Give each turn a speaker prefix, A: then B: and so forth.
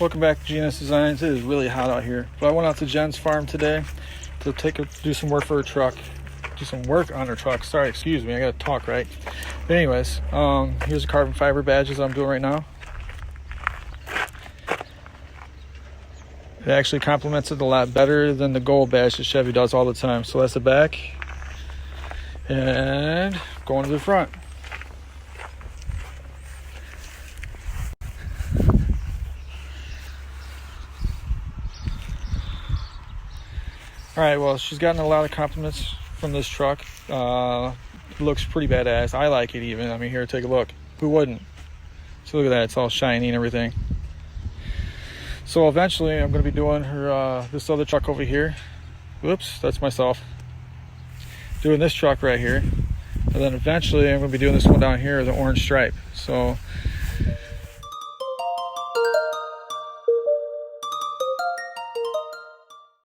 A: Welcome back to GNS Designs. It is really hot out here, but I went out to Jen's farm today to do some work for her truck. Do some work on her truck. Sorry, excuse me, I gotta talk right. But anyways, here's the CarbonFiber badges I'm doing right now. It actually complements it a lot better than the gold badge that Chevy does all the time. So that's the back, and going to the front. All right, well, she's gotten a lot of compliments from this truck. Looks pretty badass. I like it even. I mean, here, take a look. Who wouldn't? So look at that. It's all shiny and everything. So eventually, I'm going to be doing her this other truck over here. Whoops, that's myself. Doing this truck right here. And then eventually, I'm going to be doing this one down here, the orange stripe. So